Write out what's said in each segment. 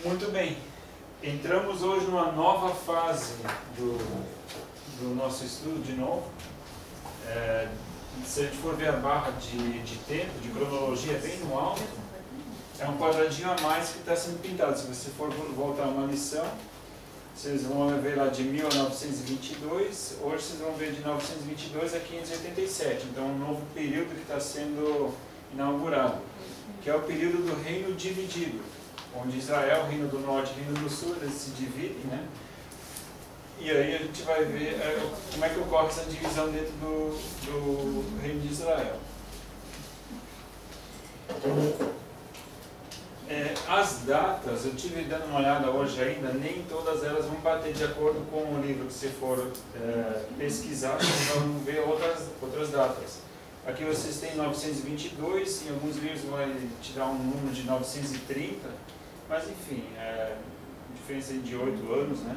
Muito bem, entramos hoje numa nova fase do nosso estudo de novo. Se a gente for ver a barra de tempo, de cronologia bem no alto, é um quadradinho a mais que está sendo pintado. Se você for voltar uma lição, vocês vão ver lá de 1922, hoje vocês vão ver de 922 a 587, então um novo período que está sendo inaugurado, que é o período do reino dividido, onde Israel, Reino do Norte e Reino do Sul, eles se dividem, né? E aí a gente vai ver como é que ocorre essa divisão dentro do Reino de Israel. As datas, eu estive dando uma olhada hoje ainda, nem todas elas vão bater de acordo com o livro que você for pesquisar, vocês vão ver outras datas. Aqui vocês têm 922, em alguns livros vai te dar um número de 930, mas enfim, diferença de 8 anos, né?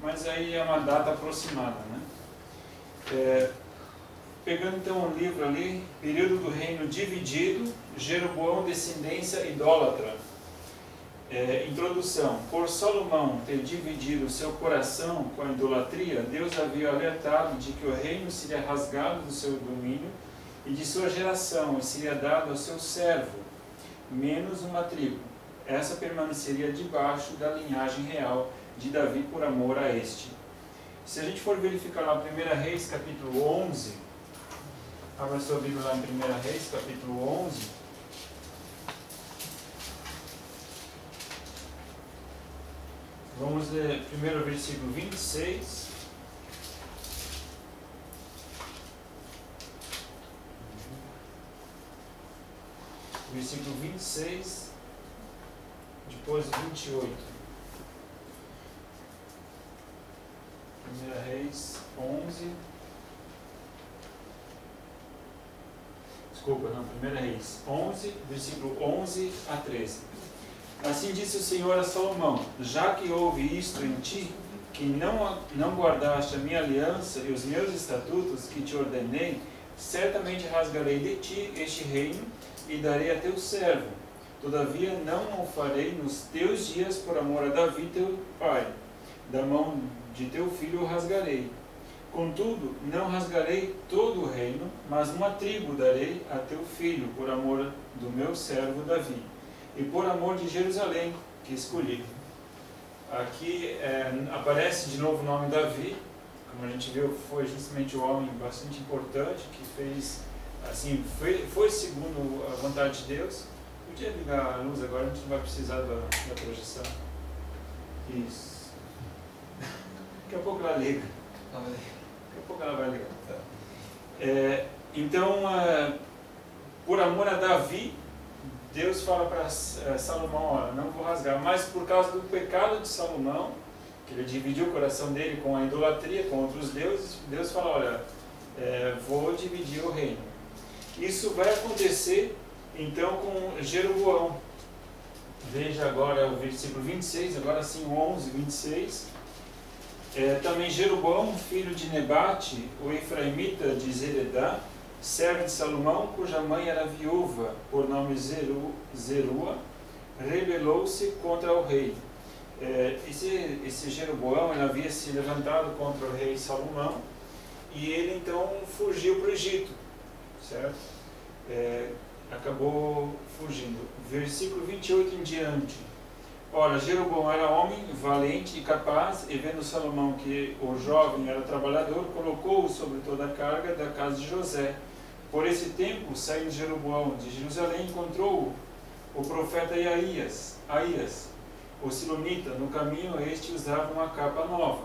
Mas aí é uma data aproximada, né? Pegando então o livro ali, período do reino dividido, Jeroboão, descendência idólatra. Introdução. Por Salomão ter dividido o seu coração com a idolatria, Deus havia alertado de que o reino seria rasgado do seu domínio e de sua geração, e seria dado ao seu servo, menos uma tribo. Essa permaneceria debaixo da linhagem real de Davi por amor a este. Se a gente for verificar lá 1 Reis, capítulo 11, abra sua Bíblia lá em 1 Reis, capítulo 11. Vamos ler primeiro o versículo 26. Versículo 26, depois o 28. 1 Reis 11. Desculpa, não, 1 Reis 11, versículo 11 a 13. Assim disse o Senhor a Salomão: já que houve isto em ti, que não guardaste a minha aliança e os meus estatutos que te ordenei, certamente rasgarei de ti este reino e darei a teu servo. Todavia não o farei nos teus dias por amor a Davi teu pai. Da mão de teu filho o rasgarei. Contudo, não rasgarei todo o reino, mas uma tribo darei a teu filho por amor do meu servo Davi, e por amor de Jerusalém, que escolhi. Aqui aparece de novo o nome Davi. Como a gente viu, foi justamente um homem bastante importante, que fez, assim, foi segundo a vontade de Deus. Podia ligar a luz agora, a gente não vai precisar da projeção. Isso. Daqui a pouco ela liga. Daqui a pouco ela vai ligar. Então, por amor a Davi, Deus fala para Salomão: olha, não vou rasgar. Mas por causa do pecado de Salomão, que ele dividiu o coração dele com a idolatria, com outros deuses, Deus fala: olha, vou dividir o reino. Isso vai acontecer então com Jeroboão. Veja agora o versículo 26, agora sim o 11, 26. Também Jeroboão, filho de Nebate, o efraimita de Zeredá, servo de Salomão, cuja mãe era viúva, por nome Zerua, rebelou-se contra o rei. Esse Jeroboão, ele havia se levantado contra o rei Salomão, e ele então fugiu para o Egito, certo? Acabou fugindo. Versículo 28 em diante. Ora, Jeroboão era homem valente e capaz, e vendo Salomão que o jovem era trabalhador, colocou-o sobre toda a carga da casa de José. Por esse tempo, saindo Jeroboão de Jerusalém, encontrou o profeta Aías, o silonita. No caminho, este usava uma capa nova.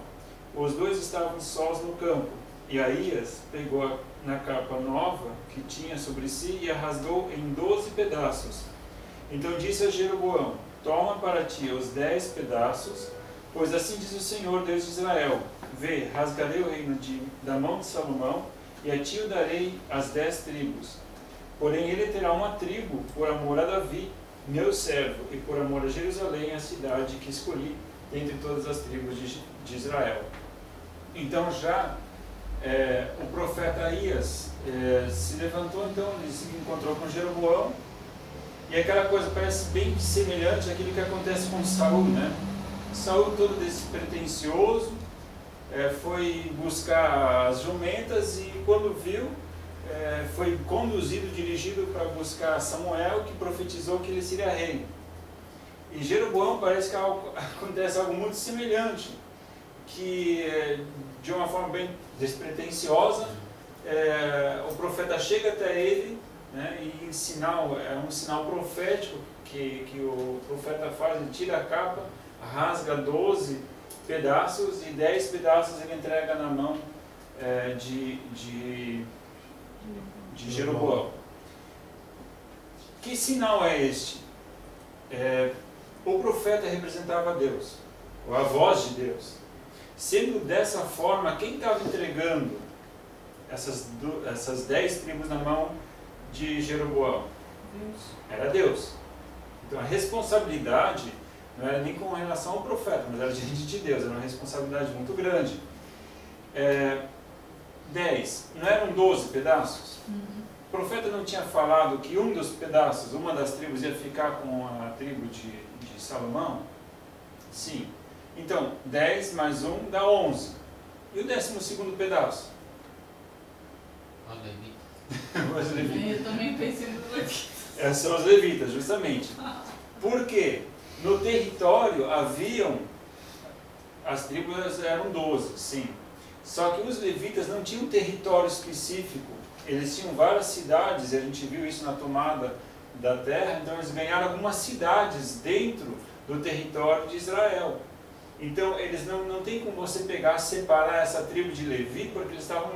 Os dois estavam sós no campo, e Aías pegou na capa nova que tinha sobre si e a rasgou em 12 pedaços. Então disse a Jeroboão: toma para ti os 10 pedaços, pois assim diz o Senhor, Deus de Israel: vê, rasgarei o reino da mão de Salomão, e a ti o darei as 10 tribos. Porém ele terá uma tribo por amor a Davi, meu servo, e por amor a Jerusalém, a cidade que escolhi dentre todas as tribos de Israel. Então já o profeta Aías se levantou, então ele se encontrou com Jeroboão, E aquela coisa parece bem semelhante àquilo que acontece com Saul, né? Saul, todo despretensioso, foi buscar as jumentas e quando viu, foi conduzido, dirigido para buscar Samuel, que profetizou que ele seria rei. E Jeroboão parece que acontece algo muito semelhante, que de uma forma bem despretensiosa, o profeta chega até ele, né, e é um sinal profético que o profeta faz, ele tira a capa, rasga 12 pedaços e 10 pedaços ele entrega na mão de Jeroboão. Que sinal é este? O profeta representava Deus, ou a voz de Deus. Sendo dessa forma, quem estava entregando essas 10 tribos na mão de Jeroboão? Deus. Era Deus. Então a responsabilidade não era nem com relação ao profeta, mas era diante de Deus, era uma responsabilidade muito grande. 10, não eram 12 pedaços? O profeta não tinha falado que um dos pedaços, uma das tribos ia ficar com a tribo de Salomão? Sim. Então, 10 mais 1 dá 11. E o 12º pedaço? Os levitas. Eu também pensei nos levitas. São os levitas, justamente. Por quê? No território haviam, as tribos eram 12, sim. Só que os levitas não tinham um território específico. Eles tinham várias cidades, e a gente viu isso na tomada da terra, então eles ganharam algumas cidades dentro do território de Israel. Então eles não tem como você pegar, separar essa tribo de Levi, porque eles estavam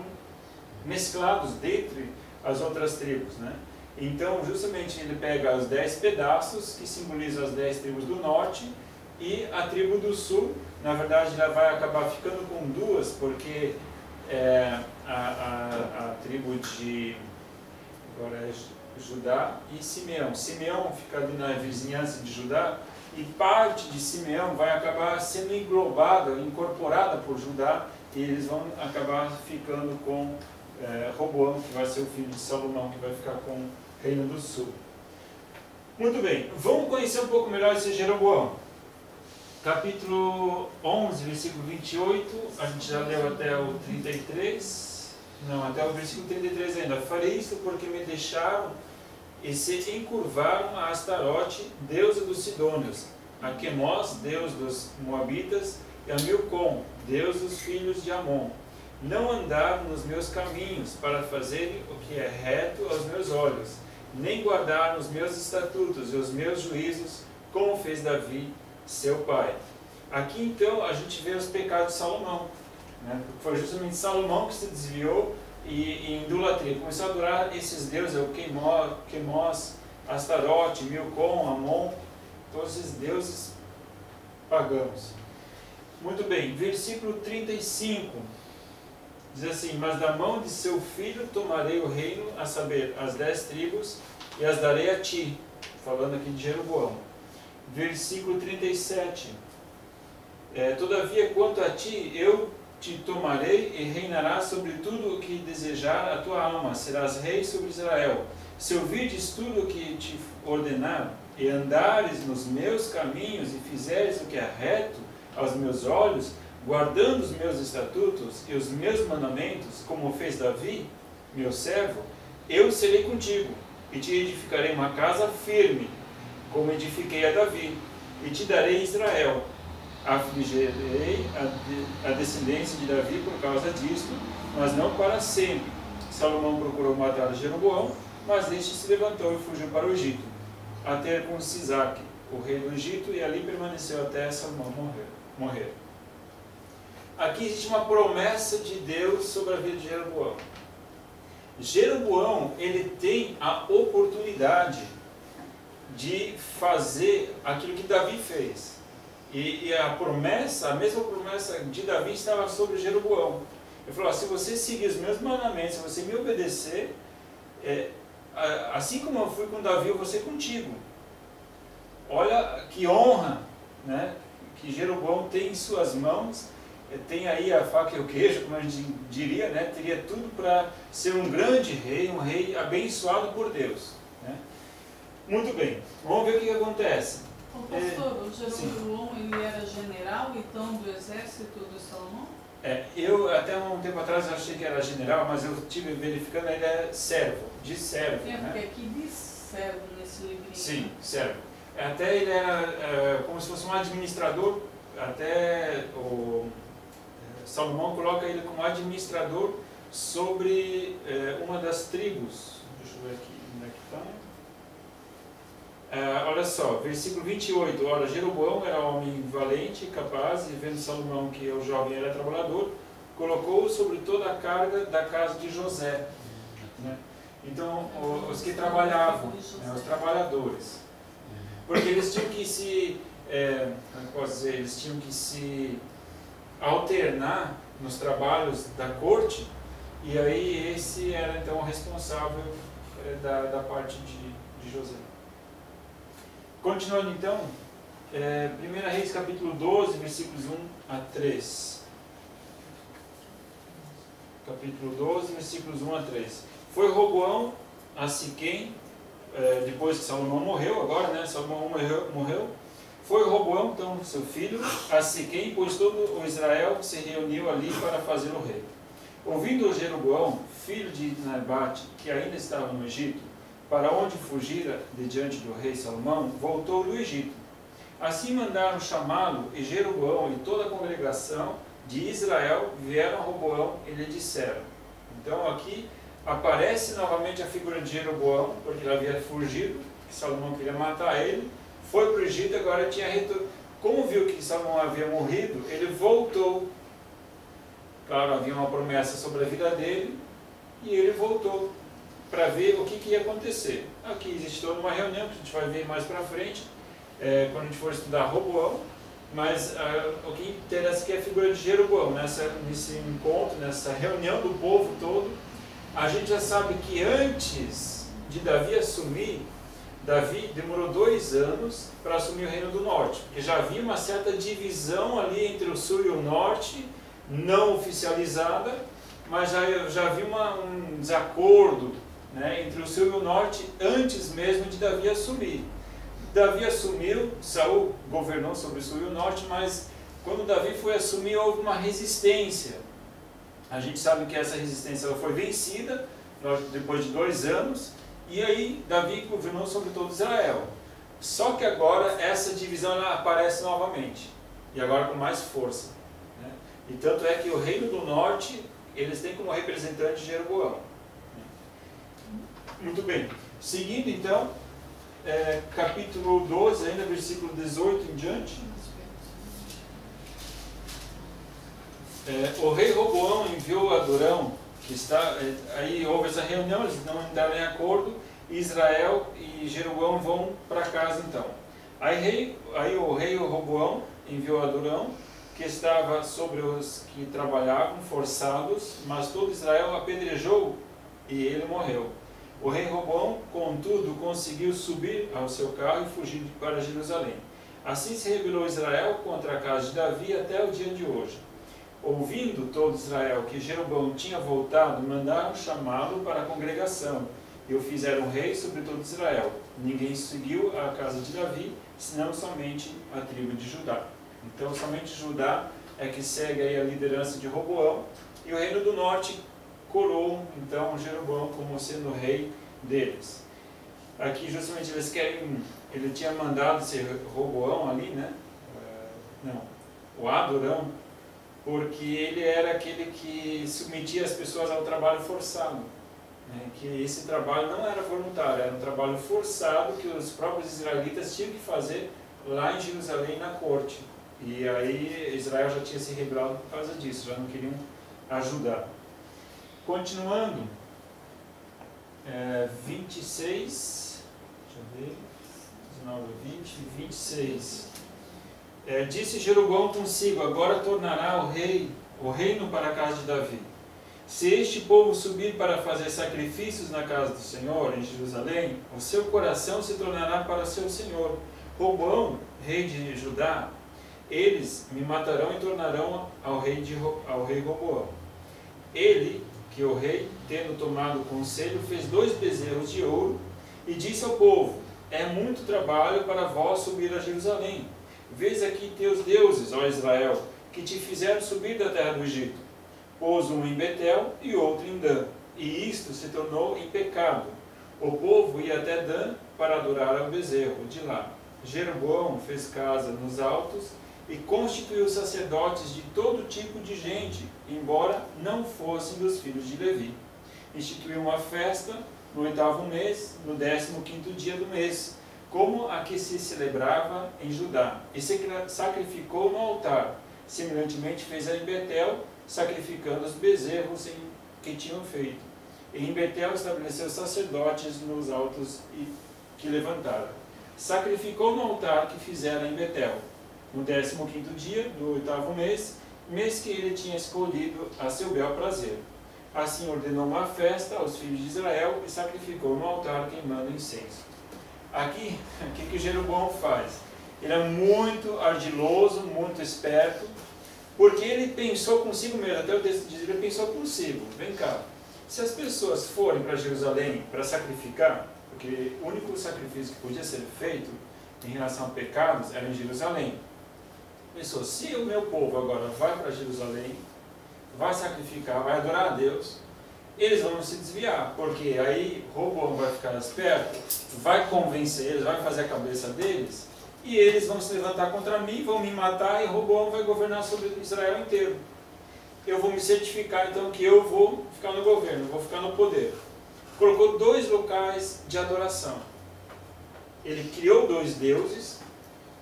mesclados dentre as outras tribos, né? Então justamente ele pega os 10 pedaços, que simbolizam as 10 tribos do norte, e a tribo do sul, na verdade ela vai acabar ficando com 2, porque a tribo de Judá e Simeão. Simeão fica ali na vizinhança de Judá, e parte de Simeão vai acabar sendo englobada, incorporada por Judá, e eles vão acabar ficando com Roboão, que vai ser o filho de Salomão, que vai ficar com o Reino do Sul. Muito bem, vamos conhecer um pouco melhor esse Jeroboão. Capítulo 11, versículo 28, a gente já leu até o 33, não, até o versículo 33 ainda. Farei isso porque me deixaram e se encurvaram a Astarote, deusa dos Sidônios, a Quemós, deus dos Moabitas, e a Milcom, deus dos filhos de Amon. Não andaram nos meus caminhos para fazerem o que é reto aos meus olhos, nem guardaram os meus estatutos e os meus juízos, como fez Davi, seu pai. Aqui então a gente vê os pecados de Salomão, né? Foi justamente Salomão que se desviou e em idolatria começou a adorar esses deuses, o Quemós, Astarote, Milcom, Amon, todos esses deuses pagãos. Muito bem, versículo 35 diz assim: mas da mão de seu filho tomarei o reino, a saber, as 10 tribos, e as darei a ti. Falando aqui de Jeroboão. Versículo 37. Todavia, quanto a ti, eu te tomarei e reinarás sobre tudo o que desejar a tua alma. Serás rei sobre Israel. Se ouvirdes tudo o que te ordenar, e andares nos meus caminhos, e fizeres o que é reto aos meus olhos, guardando os meus estatutos e os meus mandamentos, como fez Davi, meu servo, eu serei contigo, e te edificarei uma casa firme, como edifiquei a Davi, e te darei Israel. Afligirei a descendência de Davi por causa disto, mas não para sempre. Salomão procurou matar Jeroboão, mas este se levantou e fugiu para o Egito, até com Sisaque, o rei do Egito, e ali permaneceu até Salomão morrer. Aqui existe uma promessa de Deus sobre a vida de Jeroboão. Jeroboão, ele tem a oportunidade de fazer aquilo que Davi fez. E a mesma promessa de Davi estava sobre Jeroboão. Ele falou: se você seguir os meus mandamentos, se você me obedecer, assim como eu fui com Davi, eu vou ser contigo. Olha que honra, né, que Jeroboão tem em suas mãos. Tem aí a faca e o queijo, como a gente diria, né? Teria tudo para ser um grande rei, um rei abençoado por Deus, né? Muito bem, vamos ver o que acontece. O pastor, o Jeroboão, ele era general, então, do exército de Salomão? Eu até um tempo atrás achei que era general, mas eu estive verificando, ele é servo, de servo. Porque Né? aqui diz servo nesse livrinho. Sim, servo. Até ele era como se fosse um administrador, até o Salomão coloca ele como administrador sobre uma das tribos. Deixa eu ver aqui, onde é que está? Olha só, versículo 28. Ora, Jeroboão era homem valente e capaz, e vendo Salomão que o jovem era trabalhador, colocou-o sobre toda a carga da casa de José. Né? Então, os que trabalhavam, os trabalhadores. Porque eles tinham que se, como posso dizer, eles tinham que se alternar nos trabalhos da corte, e aí esse era então o responsável da parte de José. Continuando então, 1 Reis capítulo 12, versículos 1 a 3. Capítulo 12, versículos 1 a 3. Foi Roboão a Siquém, depois que Salomão morreu, agora, né? Salomão morreu. Foi Roboão, então, seu filho, a Siquém, pois todo o Israel se reuniu ali para fazer o rei. Ouvindo Jeroboão, filho de Nebate, que ainda estava no Egito, para onde fugira de diante do rei Salomão, voltou do Egito. Assim mandaram chamá-lo, e Jeroboão e toda a congregação de Israel vieram a Roboão e lhe disseram. Então aqui aparece novamente a figura de Jeroboão, porque ele havia fugido, que Salomão queria matar ele, foi para o Egito, agora tinha retorno. Como viu que Salomão havia morrido, ele voltou. Claro, havia uma promessa sobre a vida dele, e ele voltou para ver o que ia acontecer. Aqui existe toda uma reunião que a gente vai ver mais para frente, quando a gente for estudar Roboão, mas o que interessa aqui é a figura de Jeroboão. Nesse encontro, nessa reunião do povo todo, a gente já sabe que antes de Davi assumir, Davi demorou 2 anos para assumir o reino do norte, porque já havia uma certa divisão ali entre o sul e o norte, não oficializada, mas já havia um desacordo, né, entre o sul e o norte antes mesmo de Davi assumir. Davi assumiu, Saul governou sobre o sul e o norte, mas quando Davi foi assumir houve uma resistência. A gente sabe que essa resistência foi vencida depois de 2 anos, e aí Davi governou sobre todo Israel. Só que agora essa divisão ela aparece novamente, e agora com mais força. Né? E tanto é que o reino do norte, eles têm como representante Jeroboão. Muito bem. Seguindo então, capítulo 12, ainda versículo 18 em diante. O rei Roboão enviou Adorão, que está, aí houve essa reunião, eles não entraram em acordo, Israel e Jeroboão vão para casa então. Aí o rei Roboão enviou Adorão, que estava sobre os que trabalhavam, forçados, mas todo Israel apedrejou e ele morreu. O rei Roboão, contudo, conseguiu subir ao seu carro e fugir para Jerusalém. Assim se rebelou Israel contra a casa de Davi até o dia de hoje. Ouvindo todo Israel que Jeroboão tinha voltado, mandaram chamá-lo para a congregação e o fizeram rei sobre todo Israel. Ninguém seguiu a casa de Davi, senão somente a tribo de Judá. Então, somente Judá é que segue aí a liderança de Roboão, e o reino do norte coroou, então, Jeroboão como sendo o rei deles. Aqui, justamente, eles querem... Ele tinha mandado ser Roboão ali, né? Não, o Adorão, porque ele era aquele que submetia as pessoas ao trabalho forçado. Né? Que esse trabalho não era voluntário, era um trabalho forçado que os próprios israelitas tinham que fazer lá em Jerusalém, na corte. E aí Israel já tinha se rebelado por causa disso, já não queriam ajudar. Continuando, 26, deixa eu ver, 19, 20, 26. Disse Jeroboão consigo, agora tornará o reino para a casa de Davi. Se este povo subir para fazer sacrifícios na casa do Senhor, em Jerusalém, o seu coração se tornará para seu Senhor. Roboão, rei de Judá, eles me matarão e tornarão ao rei Roboão. Ele, que o rei, tendo tomado conselho, fez 2 bezerros de ouro e disse ao povo, é muito trabalho para vós subir a Jerusalém. Vês aqui teus deuses, ó Israel, que te fizeram subir da terra do Egito. Pôs um em Betel e outro em Dan, e isto se tornou em pecado. O povo ia até Dan para adorar ao bezerro de lá. Jeroboão fez casa nos altos e constituiu sacerdotes de todo tipo de gente, embora não fossem dos filhos de Levi. Instituiu uma festa no 8º mês, no 15º dia do mês, como a que se celebrava em Judá, e sacrificou no altar. Semelhantemente fez em Betel, sacrificando os bezerros que tinham feito. E em Betel estabeleceu sacerdotes nos altos que levantaram. Sacrificou no altar que fizera em Betel, no 15º dia do 8º mês que ele tinha escolhido a seu bel prazer. Assim ordenou uma festa aos filhos de Israel e sacrificou no altar queimando incenso. Aqui, o que Jeroboão faz? Ele é muito ardiloso, muito esperto, porque ele pensou consigo mesmo, até o texto diz, ele pensou consigo, vem cá, se as pessoas forem para Jerusalém para sacrificar, porque o único sacrifício que podia ser feito em relação a pecados era em Jerusalém. Pensou, se o meu povo agora vai para Jerusalém, vai sacrificar, vai adorar a Deus, eles vão se desviar, porque aí Roboão vai ficar esperto, vai convencer eles, vai fazer a cabeça deles, e eles vão se levantar contra mim, vão me matar, e Roboão vai governar sobre Israel inteiro. Eu vou me certificar então que eu vou ficar no governo, vou ficar no poder. Colocou 2 locais de adoração. Ele criou 2 deuses,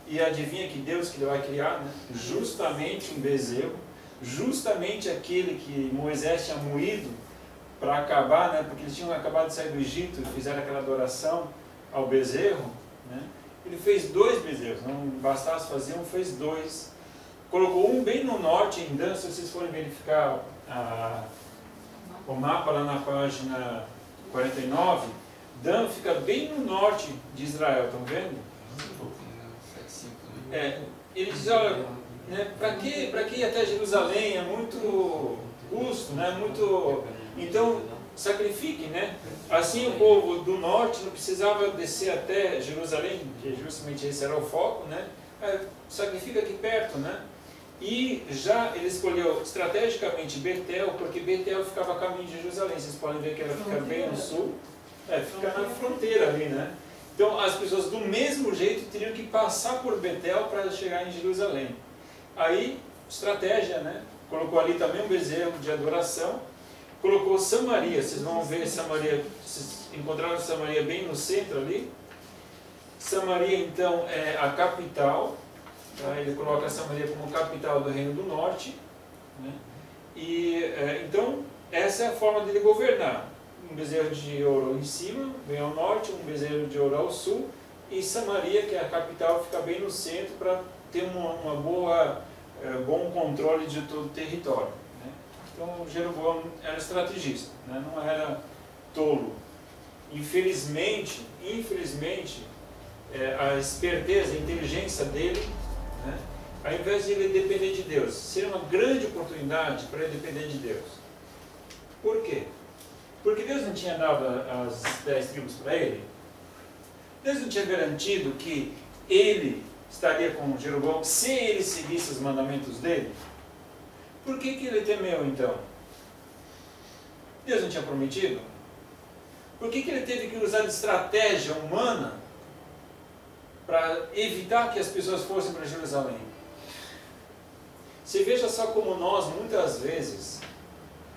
e adivinha que Deus que ele vai criar? Né? Justamente um bezerro, justamente aquele que Moisés tinha moído para acabar, né? Porque eles tinham acabado de sair do Egito e fizeram aquela adoração ao bezerro. Né? Ele fez 2 bezerros, não bastasse fazer um, fez 2. Colocou um bem no norte, em Dan, se vocês forem verificar o mapa lá na página 49, Dan fica bem no norte de Israel, estão vendo? Ele diz, olha, né, para que ir até Jerusalém? É muito custo, né? Então, sacrifiquem, né? Assim o povo do norte não precisava descer até Jerusalém, que justamente esse era o foco, né? Sacrifica aqui perto, né? E já ele escolheu estrategicamente Betel, porque Betel ficava a caminho de Jerusalém. Vocês podem ver que ela fica bem no sul, fica na fronteira ali, né? Então as pessoas do mesmo jeito teriam que passar por Betel para chegar em Jerusalém. Aí, estratégia, né? Colocou ali também um bezerro de adoração. Colocou Samaria, vocês vão ver Samaria, vocês encontraram Samaria bem no centro ali. Samaria então é a capital, tá? Ele coloca Samaria como capital do Reino do Norte, né? E então essa é a forma dele governar. Um bezerro de ouro em cima, bem ao norte, um bezerro de ouro ao sul, e Samaria, que é a capital, fica bem no centro para ter uma bom controle de todo o território. Né? Então Jeroboão era estrategista, né? Não era tolo. Infelizmente, a esperteza, a inteligência dele, né? Ao invés de ele depender de Deus, seria uma grande oportunidade para ele depender de Deus. Por quê? Porque Deus não tinha dado as 10 tribos para ele? Deus não tinha garantido que ele estaria com Jeroboão se ele seguisse os mandamentos dele? Por que ele temeu então? Deus não tinha prometido? Por que ele teve que usar de estratégia humana para evitar que as pessoas fossem para Jerusalém? Você veja só como nós muitas vezes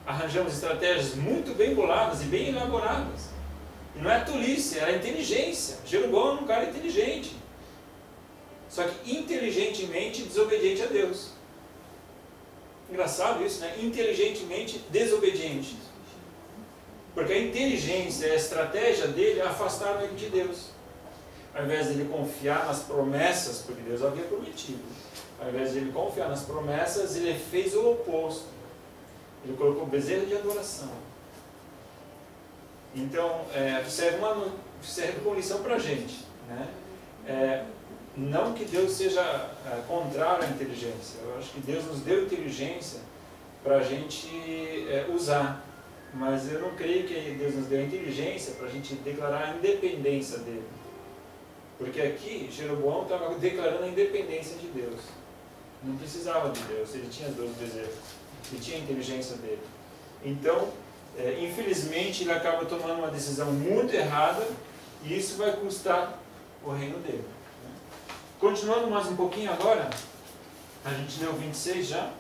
arranjamos estratégias muito bem boladas e bem elaboradas. E não é tolice, é inteligência. Jeroboão era um cara inteligente. Só que inteligentemente desobediente a Deus. Engraçado isso, né? Inteligentemente desobediente. Porque a inteligência e a estratégia dele afastaram ele de Deus. Ao invés de ele confiar nas promessas, porque Deus havia prometido, ao invés de ele confiar nas promessas, ele fez o oposto. Ele colocou bezerro de adoração. Então, serve como lição para a gente. Né? Não que Deus seja contrário à inteligência. Eu acho que Deus nos deu inteligência para a gente usar. Mas eu não creio que Deus nos deu inteligência para a gente declarar a independência dele. Porque aqui Jeroboão estava declarando a independência de Deus. Não precisava de Deus, ele tinha 12 desejos, ele tinha a inteligência dele. Então, infelizmente, ele acaba tomando uma decisão muito errada e isso vai custar o reino dele. Continuando mais um pouquinho agora, a gente leu 26 já?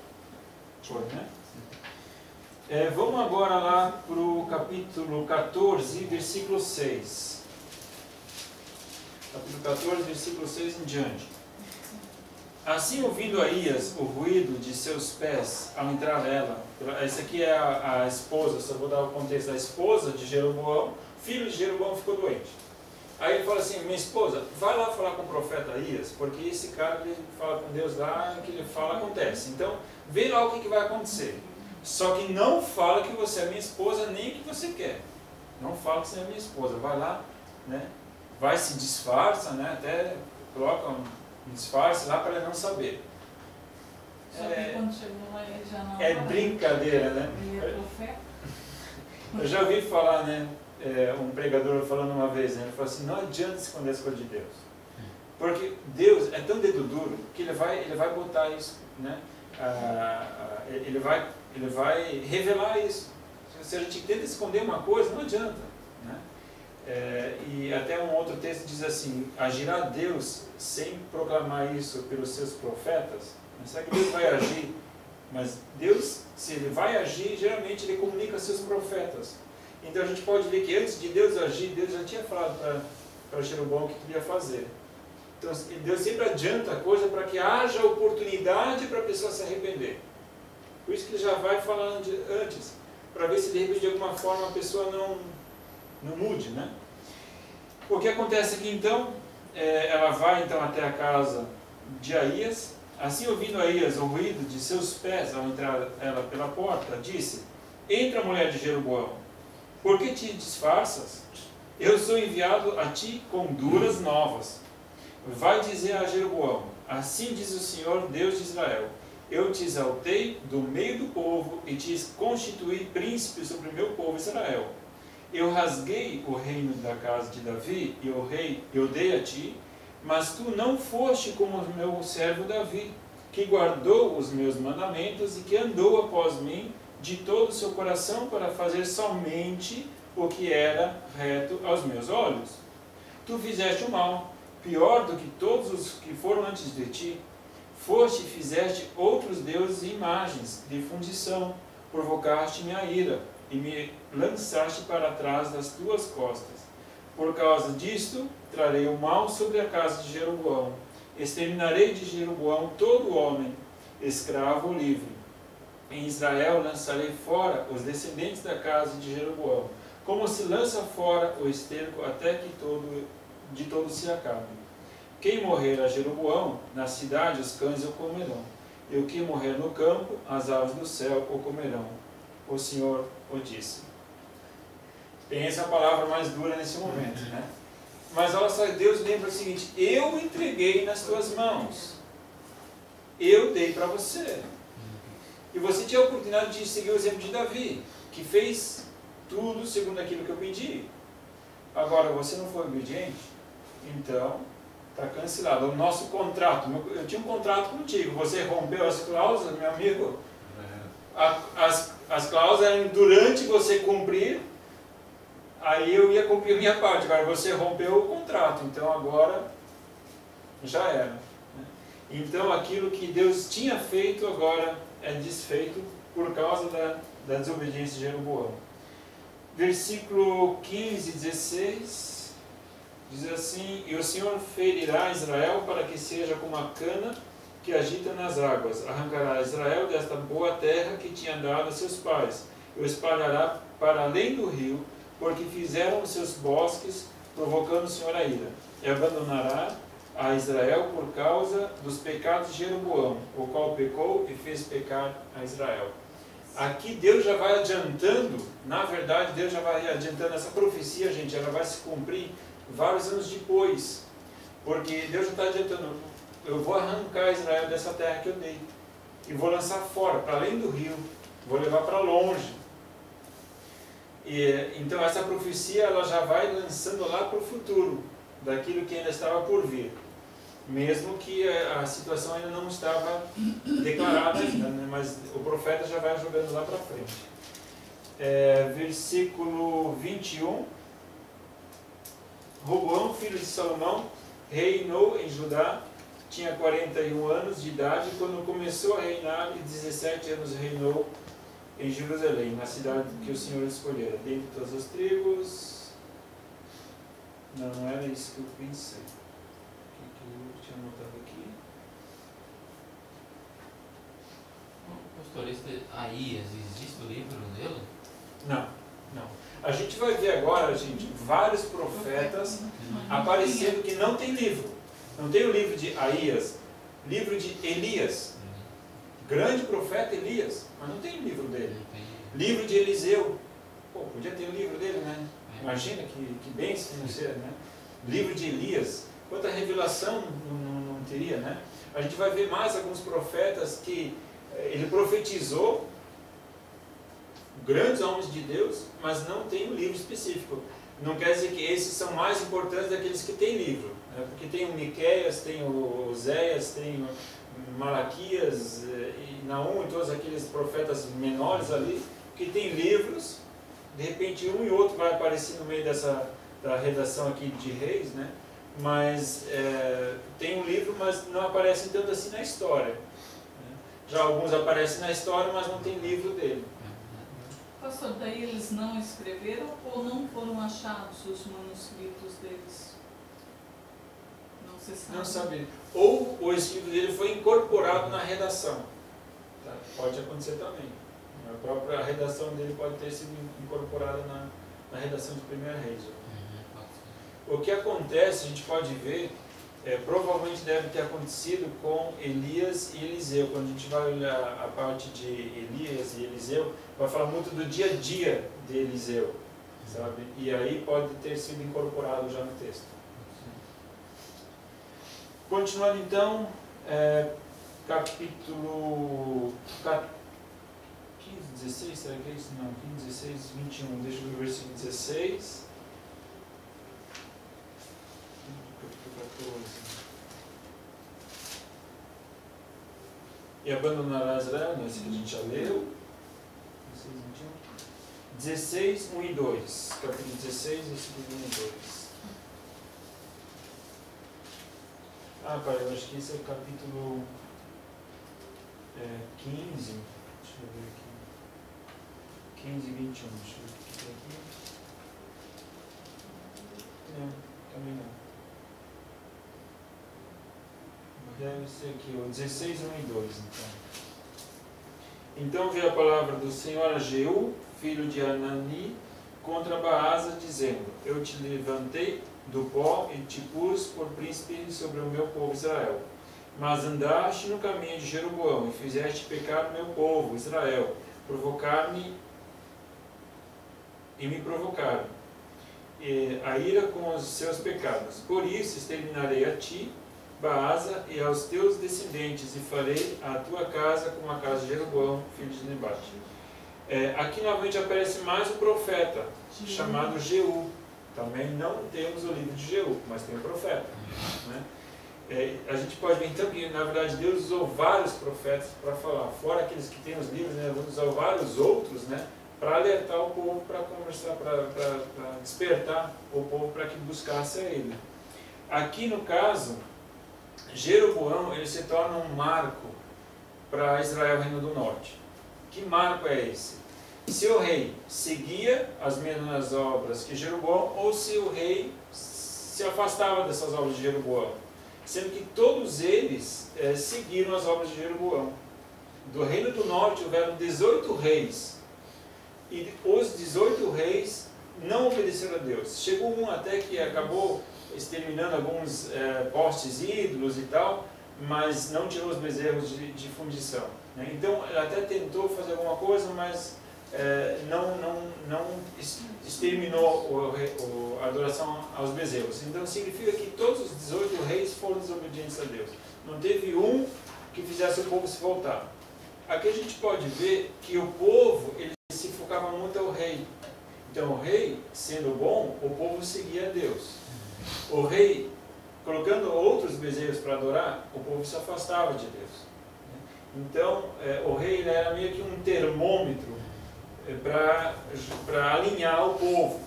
Foi, né? Vamos agora lá para o capítulo 14, versículo 6. Capítulo 14, versículo 6 em diante. Assim, ouvindo Aías o ruído de seus pés ao entrar ela, essa aqui é a esposa, só vou dar o contexto, a esposa de Jeroboão, filho de Jeroboão ficou doente. Aí ele fala assim, minha esposa, vai lá falar com o profeta Aías, porque esse cara ele fala com Deus lá, o que ele fala acontece. Então, vê lá o que vai acontecer. Só que não fala que você é minha esposa, nem o que você quer. Não fala que você é minha esposa. Vai lá, né? Vai se disfarça, né? Até coloca um disfarce lá para ele não saber. Só que quando chegou lá ele já não é brincadeira, né? Ele é profeta. Eu já ouvi falar, né? Um pregador falando uma vez, né? Ele falou assim, não adianta esconder as coisas de Deus. Porque Deus é tão dedo duro que ele vai botar isso, né? Ele vai revelar isso. Se a gente tenta esconder uma coisa, não adianta, né? E até um outro texto diz assim, agirá Deus sem proclamar isso pelos seus profetas? Será que Deus vai agir? Mas Deus, se ele vai agir, geralmente ele comunica a seus profetas. Então a gente pode ver que antes de Deus agir, Deus já tinha falado para Jeroboão o que queria fazer. Então Deus sempre adianta a coisa para que haja oportunidade para a pessoa se arrepender. Por isso que ele já vai falando antes, para ver se de repente de alguma forma a pessoa não mude, né? O que acontece aqui então, ela vai então até a casa de Aías, assim ouvindo Aías o ruído de seus pés ao entrar ela pela porta, disse, entra mulher de Jeroboão, por que te disfarças? Eu sou enviado a ti com duras novas. Vai dizer a Jeroboão, assim diz o Senhor Deus de Israel, eu te exaltei do meio do povo e te constituí príncipe sobre o meu povo Israel. Eu rasguei o reino da casa de Davi e o rei eu dei a ti, mas tu não foste como o meu servo Davi, que guardou os meus mandamentos e que andou após mim de todo o seu coração para fazer somente o que era reto aos meus olhos. Tu fizeste o mal, pior do que todos os que foram antes de ti. Foste e fizeste outros deuses e imagens de fundição, provocaste minha ira e me lançaste para trás das tuas costas. Por causa disto, trarei o mal sobre a casa de Jeroboão. Exterminarei de Jeroboão todo homem, escravo ou livre. Em Israel lançarei fora os descendentes da casa de Jeroboão, como se lança fora o esterco até que de todo se acabe. Quem morrer a Jeroboão, na cidade os cães o comerão, e o que morrer no campo, as aves do céu o comerão. O Senhor o disse. Tem essa palavra mais dura nesse momento, né? Mas olha só, Deus lembra o seguinte, eu entreguei nas tuas mãos, eu dei para você. E você tinha a oportunidade de seguir o exemplo de Davi, que fez tudo segundo aquilo que eu pedi. Agora, você não foi obediente, então está cancelado. O nosso contrato, eu tinha um contrato contigo, você rompeu as cláusulas, meu amigo. As cláusulas eram durante você cumprir, aí eu ia cumprir a minha parte. Agora você rompeu o contrato, então agora já era. Então aquilo que Deus tinha feito agora é desfeito por causa da desobediência de Jeroboão. Versículo 15 e 16 diz assim, e o Senhor ferirá Israel para que seja como a cana que agita nas águas, arrancará Israel desta boa terra que tinha dado a seus pais, e o espalhará para além do rio, porque fizeram os seus bosques, provocando o Senhor a ira, e abandonará a Israel por causa dos pecados de Jeroboão, o qual pecou e fez pecar a Israel. Aqui Deus já vai adiantando, na verdade Deus já vai adiantando essa profecia, gente, ela vai se cumprir vários anos depois, porque Deus já está adiantando, eu vou arrancar Israel dessa terra que eu dei, e vou lançar fora, para além do rio, vou levar para longe. Então essa profecia ela já vai lançando lá para o futuro, daquilo que ainda estava por vir, mesmo que a situação ainda não estava declarada ainda, né? Mas o profeta já vai jogando lá para frente. Versículo 21. Roboão, filho de Salomão, reinou em Judá, tinha 41 anos de idade quando começou a reinar, e 17 anos reinou em Jerusalém, na cidade que o Senhor escolhera, dentre todas as tribos. Não era isso que eu pensei. O que eu tinha anotado aqui? Pastor, esse Aías, existe o livro dele? Não. A gente vai ver agora, gente, vários profetas aparecendo que não tem livro. Não tem o livro de Aías, livro de Elias. Grande profeta Elias, mas não tem o livro dele. Livro de Eliseu. Pô, podia ter o livro dele, né? Imagina que bênção não ser, né? Livro de Elias. Quanta revelação não teria, né? A gente vai ver mais alguns profetas que ele profetizou, grandes homens de Deus, mas não tem um livro específico. Não quer dizer que esses são mais importantes daqueles que têm livro, né? Porque tem o Miqueias, tem o Oséias, tem o Malaquias e Naum e todos aqueles profetas menores ali, que têm livros. De repente um e outro vai aparecer no meio da redação aqui de Reis, né? Mas tem um livro, mas não aparecem tanto assim na história, né? Já alguns aparecem na história, mas não tem livro dele. Pastor, daí eles não escreveram ou não foram achados os manuscritos deles? Não se sabe. Não sabia. Ou o escrito dele foi incorporado na redação. Tá? Pode acontecer também. A própria redação dele pode ter sido incorporada na redação de 1 Reis. O que acontece, a gente pode ver, provavelmente deve ter acontecido com Elias e Eliseu. Quando a gente vai olhar a parte de Elias e Eliseu, vai falar muito do dia a dia de Eliseu, sabe? E aí pode ter sido incorporado já no texto. Continuando então, capítulo 15, 16, será que é isso? Não, 15, 16, 21. Deixa eu ver o versículo 16. Capítulo 14. E abandonará Israel, não, esse que a gente já leu. 16, 21. 16, 1 e 2. Capítulo 16, versículo 1 e 2. Pai, eu acho que esse é o capítulo 15. Deixa eu ver aqui. 15 e 21. Deixa eu ver o que tem aqui. Não, também não. Deve ser aqui, o 16, 1 e 2, então. Então veio a palavra do Senhor a Jeú, filho de Anani, contra Baasa, dizendo: Eu te levantei do pó e te pus por príncipe sobre o meu povo Israel. Mas andaste no caminho de Jeroboão e fizeste pecar o meu povo Israel, provocar-me e me provocaram a ira com os seus pecados. Por isso exterminarei a ti, Baasa, e aos teus descendentes, e farei a tua casa como a casa de Jeroboão, filho de Nebate. Aqui novamente aparece mais um profeta, chamado Jeú. Também não temos o livro de Jeú, mas tem o profeta, né? A gente pode ver então que na verdade Deus usou vários profetas para falar, fora aqueles que têm os livros, né? Usou vários outros, né? Para alertar o povo, para conversar, para despertar o povo para que buscasse a ele. Aqui no caso, Jeroboão, ele se torna um marco para Israel, Reino do Norte. Que marco é esse? Se o rei seguia as mesmas obras que Jeroboão, ou se o rei se afastava dessas obras de Jeroboão. Sendo que todos eles seguiram as obras de Jeroboão. Do Reino do Norte houveram 18 reis. E os 18 reis não obedeceram a Deus. Chegou um até que acabou exterminando alguns postes ídolos e tal, mas não tirou os bezerros de fundição, né? Então, ele até tentou fazer alguma coisa, mas não exterminou a adoração aos bezerros. Então significa que todos os 18 reis foram desobedientes a Deus. Não teve um que fizesse o povo se voltar. Aqui a gente pode ver que o povo ele se focava muito ao rei. Então o rei, sendo bom, o povo seguia a Deus. O rei, colocando outros bezerros para adorar, o povo se afastava de Deus. Então, o rei ele era meio que um termômetro para alinhar o povo.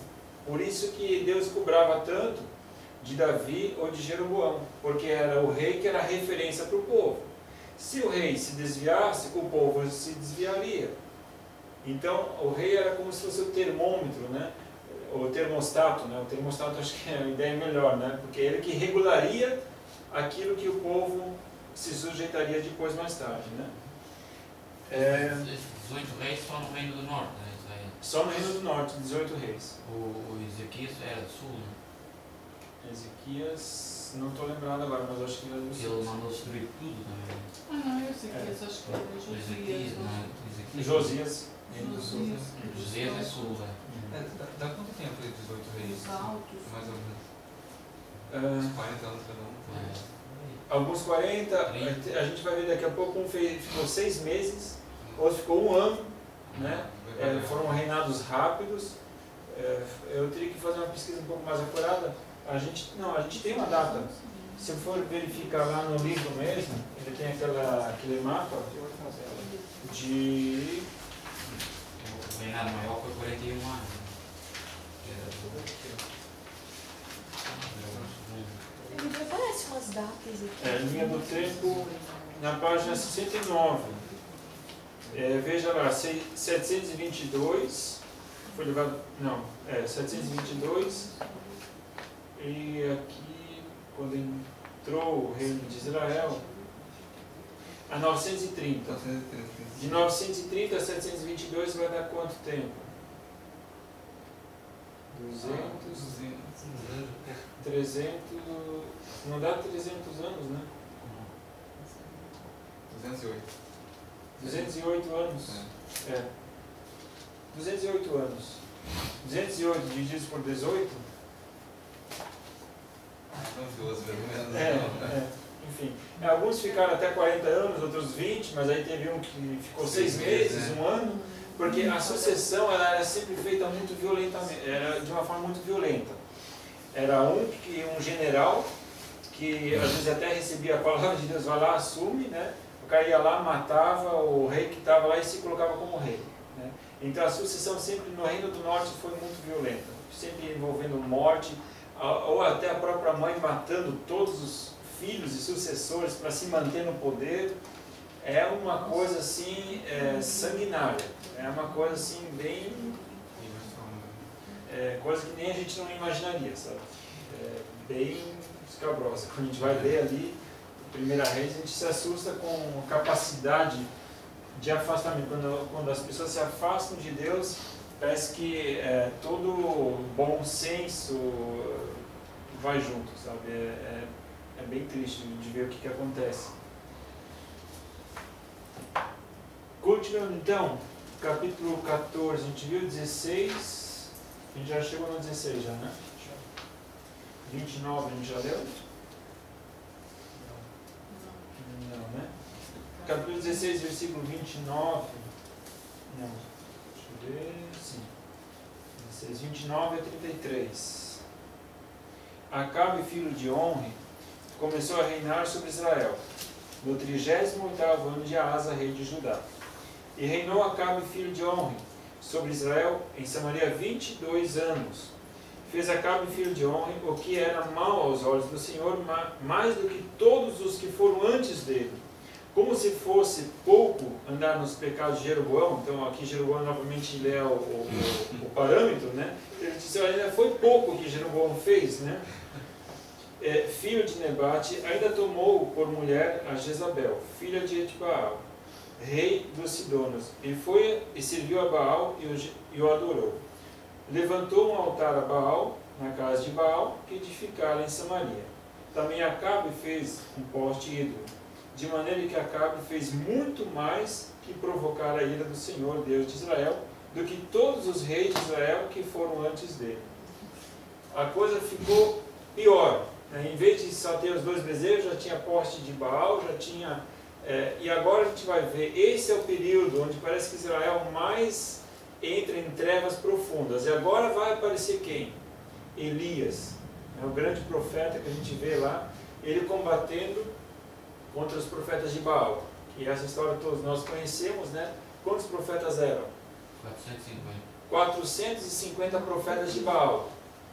Por isso que Deus cobrava tanto de Davi ou de Jeroboão, porque era o rei que era referência para o povo. Se o rei se desviasse, o povo se desviaria. Então, o rei era como se fosse o termômetro, né? O termostato, né? O termostato acho que a ideia é melhor, né? Porque é ele que regularia aquilo que o povo se sujeitaria depois, mais tarde, né? Esses 18 reis só no Reino do Norte, né? Israel. Só no Reino do Norte, 18 reis. O Ezequias era do Sul, né? Ezequias, não estou lembrado agora, mas acho que ele era do Sul. Ele mandou destruir tudo também. Ah, não, Ezequias, acho que era O Ezequias, Josias. não. Ezequias. Josias. Reino do Sul. Josias é Sul, né? Dá quanto tempo de 18 reis? Os altos. Mais ou menos. Ah, Uns 40 anos cada um. alguns 40, a gente vai ver daqui a pouco, um ficou 6 meses, outro ficou 1 ano, né? Foram reinados rápidos. Eu teria que fazer uma pesquisa um pouco mais acurada. A gente tem uma data. Se eu for verificar lá no livro mesmo, ele tem aquele mapa de... O reinado maior foi 41 anos. Ele aparece umas datas aqui. linha do tempo, na página 69. Veja lá, 722, foi levado, não, 722, e aqui, quando entrou o reino de Israel, a 930. De 930 a 722 vai dar quanto tempo? 200, 300, não dá 300 anos, né? 208. 208 anos. 208 anos. 208 divididos por 18? São 12, pelo menos. Enfim. Alguns ficaram até 40 anos, outros 20, mas aí teve um que ficou 6 meses, 1 ano, porque a sucessão ela era sempre feita muito violentamente, era de uma forma muito violenta. Era um general, que às vezes até recebia a palavra de Deus, vai lá, assume, né? O cara ia lá, matava o rei que estava lá e se colocava como rei, né? Então a sucessão sempre no Reino do Norte foi muito violenta, sempre envolvendo morte, ou até a própria mãe matando todos os filhos e sucessores para se manter no poder. É uma coisa assim, sanguinária, é uma coisa assim bem... coisa que nem a gente não imaginaria, sabe? Bem escabrosa. Quando a gente vai ler ali, Primeira Reis, a gente se assusta com a capacidade de afastamento. Quando as pessoas se afastam de Deus, parece que todo bom senso vai junto, sabe? É bem triste de ver o que acontece. Continuando então, capítulo 14, a gente viu 16, a gente já chegou no 16 já, né? 29 a gente já leu? Não, né? Capítulo 16, versículo 29. Não, deixa eu ver. Sim. 16, 29 a 33. Acabe, filho de Onre, começou a reinar sobre Israel, no 38º ano de Asa, rei de Judá. E reinou Acabe, filho de Onre, sobre Israel, em Samaria 22 anos. Fez Acabe, filho de Onre, o que era mal aos olhos do Senhor, mais do que todos os que foram antes dele. Como se fosse pouco andar nos pecados de Jeroboão, então aqui Jeroboão novamente ele é o parâmetro, né? Ele disse, ainda foi pouco que Jeroboão fez, né? Filho de Nebate, ainda tomou por mulher a Jezabel, filha de Etbaal, rei dos Sidonos, e foi e serviu a Baal e o adorou. Levantou um altar a Baal, na casa de Baal, que edificara em Samaria. Também Acabe fez um poste ídolo, de maneira que Acabe fez muito mais que provocar a ira do Senhor, Deus de Israel, do que todos os reis de Israel que foram antes dele. A coisa ficou pior. Em vez de só ter os 2 bezerros, já tinha poste de Baal, já tinha... e agora a gente vai ver, esse é o período onde parece que Israel mais entra em trevas profundas. E agora vai aparecer quem? Elias. é o grande profeta que a gente vê lá, ele combatendo contra os profetas de Baal. E essa história todos nós conhecemos, né? Quantos profetas eram? 450 profetas de Baal.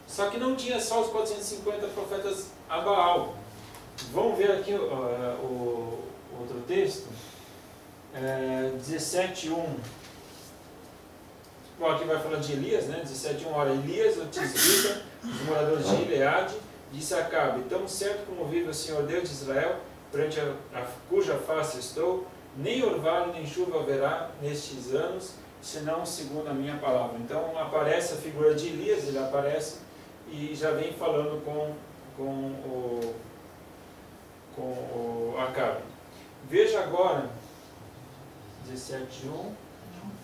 Só que não tinha só os 450 profetas a Baal. Vamos ver aqui o outro texto. 17:1. Bom, aqui vai falar de Elias, né? 17:1. Ora, Elias, o tisbita, os moradores de Gileade, disse a Acabe: tão certo como vive o Senhor Deus de Israel, perante cuja face estou, nem orvalho nem chuva haverá nestes anos, senão segundo a minha palavra. Então aparece a figura de Elias, ele aparece e já vem falando com o Acabe. Veja agora 17:1,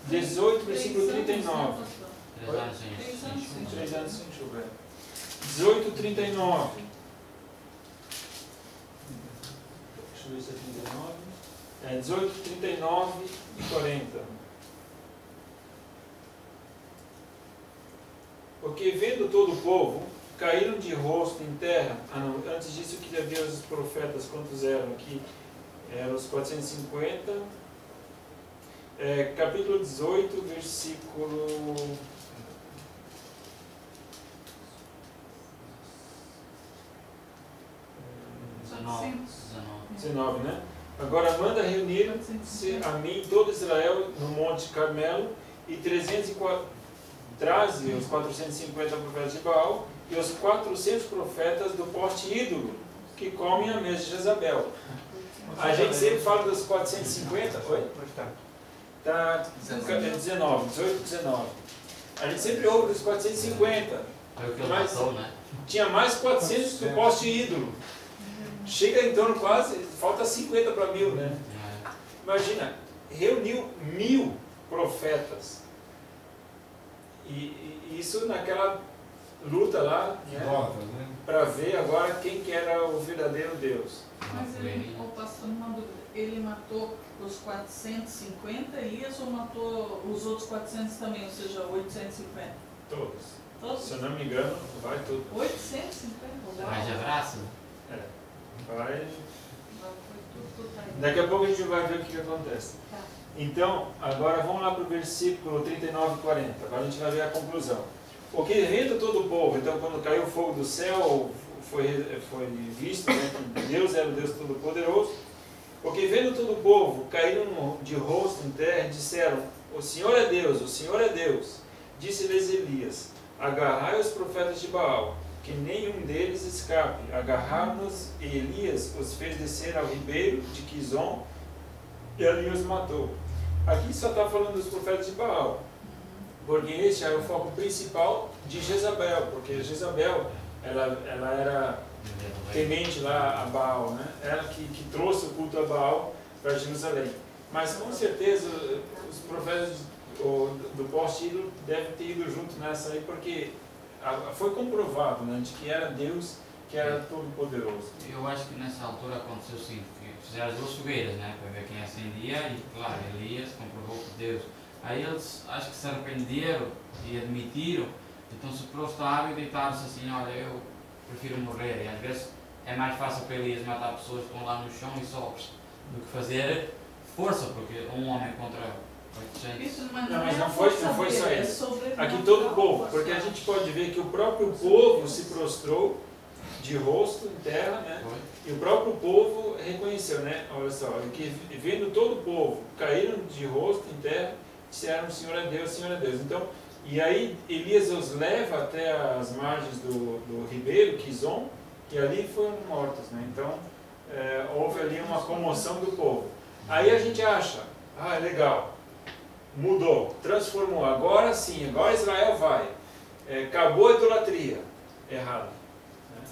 18, versículo 39. 3 anos sem chuva. 18:39. Deixa eu ver se é 39. 18, 39 e 40. Porque vendo todo o povo, caíram de rosto em terra. Antes disso, eu queria ver os profetas, quantos eram aqui? Eram os 450. Capítulo 18, versículo 19, né? Agora manda reunir-se a mim todo Israel no Monte Carmelo e traze os 450 profetas de Baal e os 400 profetas do poste ídolo que comem a mesa de Jezabel. A gente sempre fala dos 450. Oi? Está 19, 18, 19. A gente sempre ouve dos 450. Mas tinha mais 400 do poste ídolo. Chega em torno quase, falta 50 para 1000, né? Imagina, reuniu 1000 profetas. E isso naquela luta lá, né? Para ver agora quem que era o verdadeiro Deus. Mas ele, pastor, uma dúvida, ele matou os 450 Elias ou matou os outros 400 também, ou seja, 850? Todos. Se eu não me engano, vai tudo. 850? Mais abraço? Vai. Daqui a pouco a gente vai ver o que acontece. Tá. Então, agora vamos lá para o versículo 39 e 40. Agora a gente vai ver a conclusão. Porque vendo todo o povo, então quando caiu o fogo do céu, foi visto, né, que Deus era o Deus Todo-Poderoso. Porque vendo todo o povo, caíram de rosto em terra e disseram: o Senhor é Deus, o Senhor é Deus. Disse-lhes Elias: agarrai os profetas de Baal, que nenhum deles escape. Agarraram-nos e Elias os fez descer ao ribeiro de Quizon e ali os matou. Aqui só está falando dos profetas de Baal, porque este era o foco principal de Jezabel, porque Jezabel ela era temente lá a Baal, né? Ela que trouxe o culto a Baal para Jerusalém. Mas com certeza os profetas do poste ídolo devem ter ido junto nessa aí, porque foi comprovado, né, de que era Deus que era todo-poderoso. Eu acho que nessa altura aconteceu assim, que fizeram as duas fogueiras, né, para ver quem acendia e, claro, Elias comprovou que Deus. Aí eles acho que se arrependeram e admitiram, então se prostraram e deitaram-se assim: olha, eu prefiro morrer. E às vezes é mais fácil para Elias matar pessoas que estão lá no chão e sopros do que fazer força, porque um homem contra 800... Mas não foi só isso. Aqui todo o povo, porque a gente pode ver que o próprio povo se prostrou de rosto em terra, né? E o próprio povo reconheceu, né? Olha só, que vendo todo o povo, caíram de rosto em terra, disseram: o Senhor é Deus, o Senhor é Deus. Então, e aí Elias os leva até as margens do ribeiro, Quizon, e ali foram mortos, né? Então, houve ali uma comoção do povo. Aí a gente acha: ah, legal, mudou, transformou, agora sim, agora Israel vai. Acabou a idolatria. Errado. Né?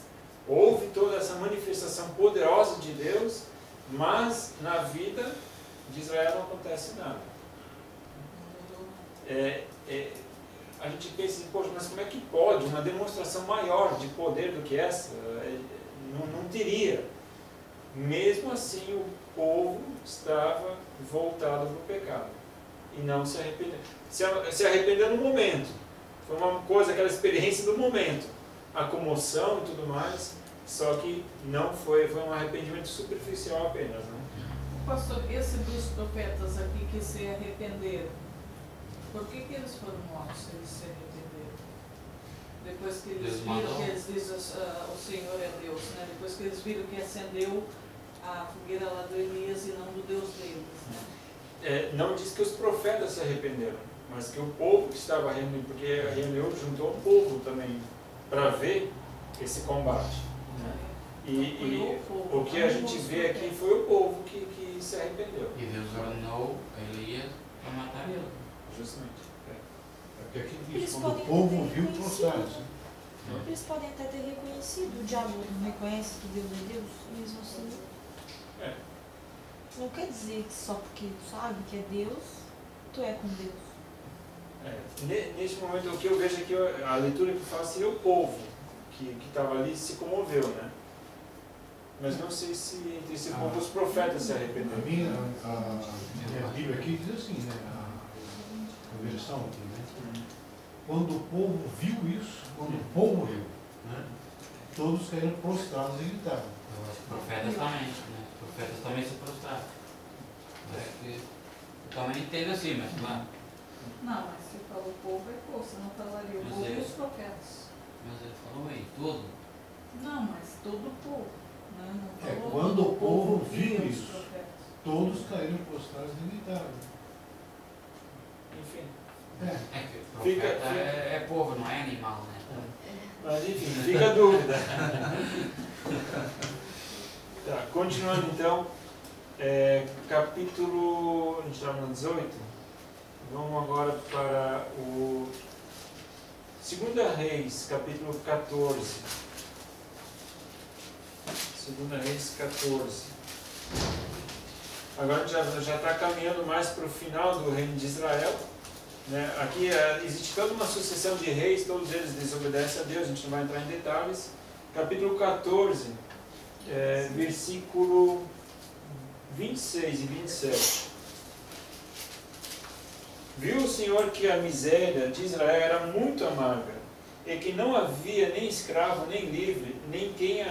Houve toda essa manifestação poderosa de Deus, mas na vida de Israel não acontece nada. A gente pensa assim: poxa, mas como é que pode uma demonstração maior de poder do que essa? Não teria. Mesmo assim, o povo estava voltado para o pecado e não se arrependeu. Se arrependeu no momento. Foi uma coisa, aquela experiência do momento. a comoção e tudo mais, só que não foi um arrependimento superficial apenas, né? Pastor, esse dos profetas aqui que se arrependeram, por que eles foram mortos se eles se arrependeram? Depois que eles viram que eles dizem o Senhor é Deus, né? Depois que eles viram que acendeu a fogueira lá do Elias e não do Deus deles, né? Não diz que os profetas se arrependeram, mas que o povo que estava reunido, porque reuniu, juntou o povo também para ver esse combate, né? E o que a gente vê aqui foi o povo que se arrependeu. E Deus ordenou Elias para matar ele. Justamente. Porque aqui diz, quando o povo viu prostrar-se. Eles podem até ter reconhecido, o diabo não reconhece que Deus é Deus, mesmo assim. Não quer dizer que só porque tu sabe que é Deus, tu é com Deus. Neste momento, o que eu vejo aqui, a leitura que eu faço seria o povo que estava ali se comoveu, né? Mas não sei se entre esse povo os profetas se arrependeram. A Bíblia aqui diz assim, né? A versão aqui, né? Quando o povo viu isso, quando o povo viu, né? Todos caíram prostrados e gritaram. Os profetas também, né? Os profetas também se prostraram. Eu também entendo assim, mas claro. Não, mas se fala o povo é povo, você não falaria o povo e os profetas. Mas ele falou aí, tudo. Não, mas todo o povo. Né? Não falou Quando o povo via viu os isso, profetas. todos caíram prostrados e gritaram. Enfim. É que o profeta é povo, não é animal, né? Mas enfim, fica a dúvida. Tá, continuando então, capítulo, a gente estava no 18, vamos agora para o 2 Reis, capítulo 14. 2 Reis 14. Agora a gente já está caminhando mais para o final do reino de Israel. Né? Aqui existe toda uma sucessão de reis, todos eles desobedecem a Deus, a gente não vai entrar em detalhes. Capítulo 14, versículo 26 e 27. Viu o Senhor que a miséria de Israel era muito amarga, e que não havia nem escravo, nem livre, nem quem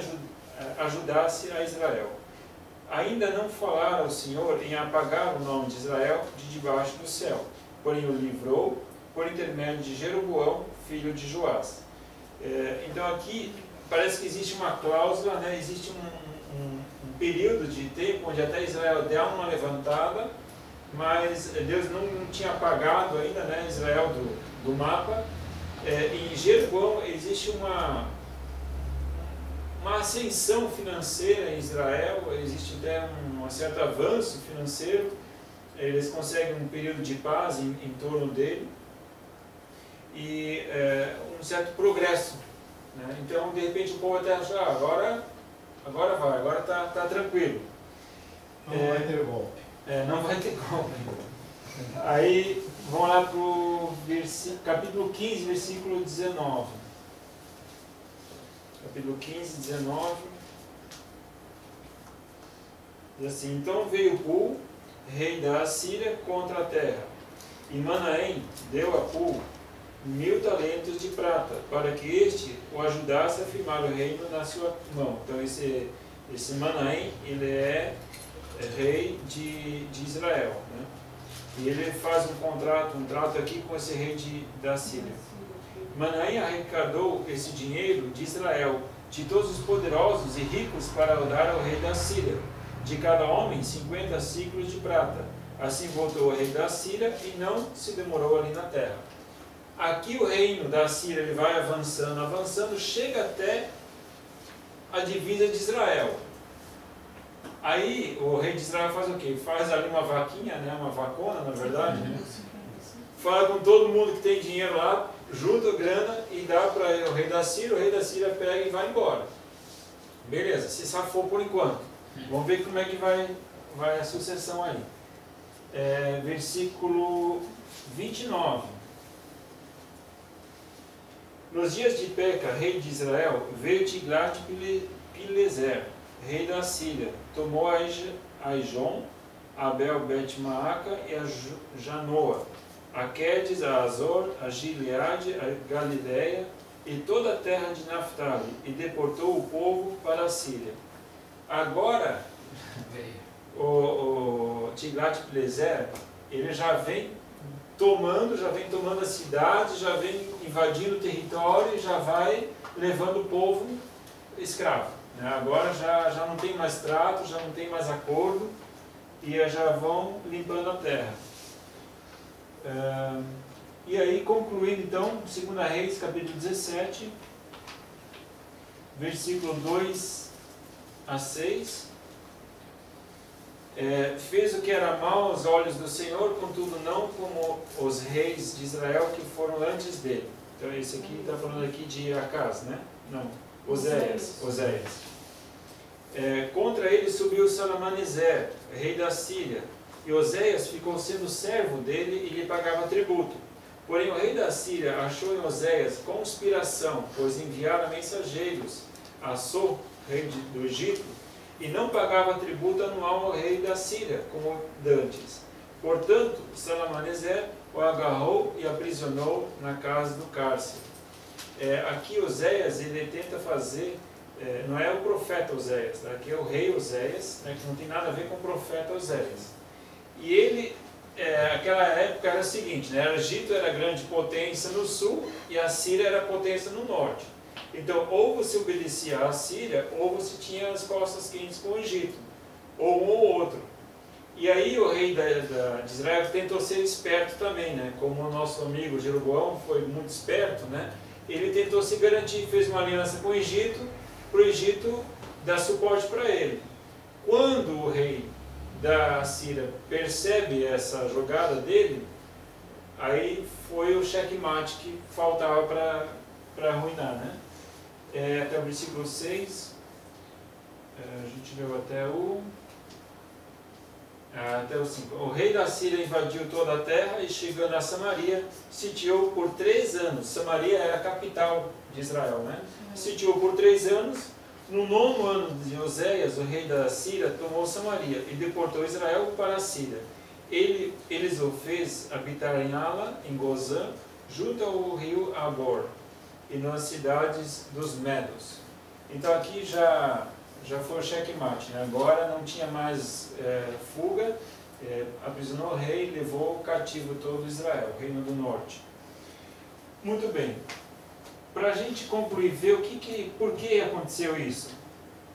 ajudasse a Israel. Ainda não falara o Senhor em apagar o nome de Israel de debaixo do céu, porém o livrou por intermédio de Jeroboão, filho de Joás. Então aqui parece que existe uma cláusula, né? Existe um período de tempo onde até Israel deu uma levantada, mas Deus não tinha apagado ainda, né, Israel do mapa. Em Jeroboão existe uma ascensão financeira em Israel, existe até um certo avanço financeiro, eles conseguem um período de paz em torno dele e um certo progresso, né? Então de repente o povo até acha, agora está tranquilo. Não vai ter golpe. Não vai ter golpe. Aí vamos lá para o capítulo 15, versículo 19. Capítulo 15, 19. Diz assim: Então veio Pul, rei da Assíria, contra a terra, e Manaém deu a Pul 1000 talentos de prata, para que este o ajudasse a firmar o reino na sua mão. Então esse Manaém, ele é rei de Israel, né? E ele faz um trato aqui com esse rei da Síria. Manaém arrecadou esse dinheiro de Israel, de todos os poderosos e ricos, para o dar ao rei da Síria, de cada homem 50 ciclos de prata. Assim voltou o rei da Síria e não se demorou ali na terra. Aqui o reino da Síria ele vai avançando, chega até a divisa de Israel. Aí o rei de Israel faz o quê? Faz ali uma vaquinha, né? Uma vacona, na verdade, né? Fala com todo mundo que tem dinheiro lá, junta grana e dá para o rei da Síria pega e vai embora. Beleza, se safou por enquanto. Vamos ver como é que vai a sucessão aí. Versículo 29. Nos dias de Peca, rei de Israel, veio Tiglat-Pileser, rei da Síria, tomou Aijon, Abel Bet-Maaca e a Janoa, a Quedes, a Azor, a Gileade, a Galileia e toda a terra de Naftali, e deportou o povo para a Síria. Agora, o Tiglat-Pileser, ele já vem tomando a cidade, já vem invadindo o território e já vai levando o povo escravo. Né? Agora já não tem mais trato, já não tem mais acordo, e já vão limpando a terra. E aí, concluindo então, 2 Reis, capítulo 17, versículo 2 a 6. Fez o que era mal aos olhos do Senhor, contudo não como os reis de Israel que foram antes dele. Então esse aqui está falando aqui de Acaz, né? Não, Oséias. Contra ele subiu Salmaneser, rei da Síria, e Oséias ficou sendo servo dele e lhe pagava tributo. Porém o rei da Síria achou em Oséias conspiração, pois enviara mensageiros a So, rei do Egito, e não pagava tributo anual ao rei da Síria, como dantes. Portanto, Salmaneser o agarrou e aprisionou na casa do cárcere. Aqui Oséias, ele tenta fazer, não é o profeta Oséias, tá? Aqui é o rei Oséias, né, que não tem nada a ver com o profeta Oséias. E ele, aquela época era o seguinte, né, o Egito era grande potência no sul e a Síria era potência no norte. Então, ou você obedecia à Síria, ou você tinha as costas quentes com o Egito, ou um ou outro. E aí o rei de Israel tentou ser esperto também, né? Como o nosso amigo Jeroboão foi muito esperto, né? Ele tentou se garantir, fez uma aliança com o Egito, para o Egito dar suporte para ele. Quando o rei da Síria percebe essa jogada dele, aí foi o checkmate que faltava para arruinar, né? Até o versículo 6, a gente leu até o 5. O rei da Síria invadiu toda a terra e, chegando a Samaria, sitiou por 3 anos. Samaria era a capital de Israel, né? Sitiou por 3 anos. No 9º ano de Oséias, o rei da Síria tomou Samaria e deportou Israel para a Síria. Eles o fez habitar em Ala, em Gozã, junto ao rio Abor, e nas cidades dos Medos. Então aqui já foi o checkmate, né? Agora não tinha mais fuga, aprisionou o rei e levou cativo todo Israel, o reino do norte. Muito bem, para a gente concluir, ver por que aconteceu isso.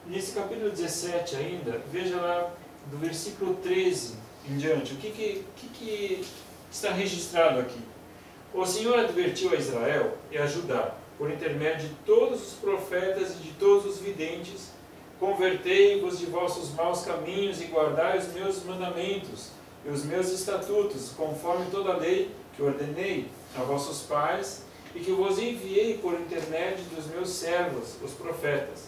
Nesse capítulo 17 ainda, veja lá do versículo 13 em diante, o que está registrado aqui. O Senhor advertiu a Israel e a Judá, por intermédio de todos os profetas e de todos os videntes: convertei-vos de vossos maus caminhos e guardai os meus mandamentos e os meus estatutos, conforme toda a lei que ordenei a vossos pais e que vos enviei por intermédio dos meus servos, os profetas.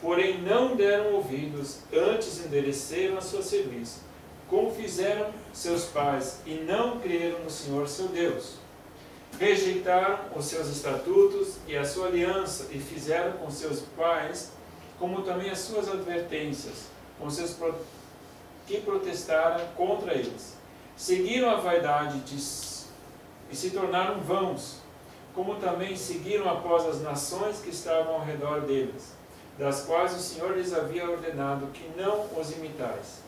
Porém não deram ouvidos, antes endureceram a sua cerviz, como fizeram seus pais, e não creram no Senhor seu Deus. Rejeitaram os seus estatutos e a sua aliança, e fizeram com seus pais, como também as suas advertências, com seus que protestaram contra eles. Seguiram a vaidade e se tornaram vãos, como também seguiram após as nações que estavam ao redor deles, das quais o Senhor lhes havia ordenado que não os imitais.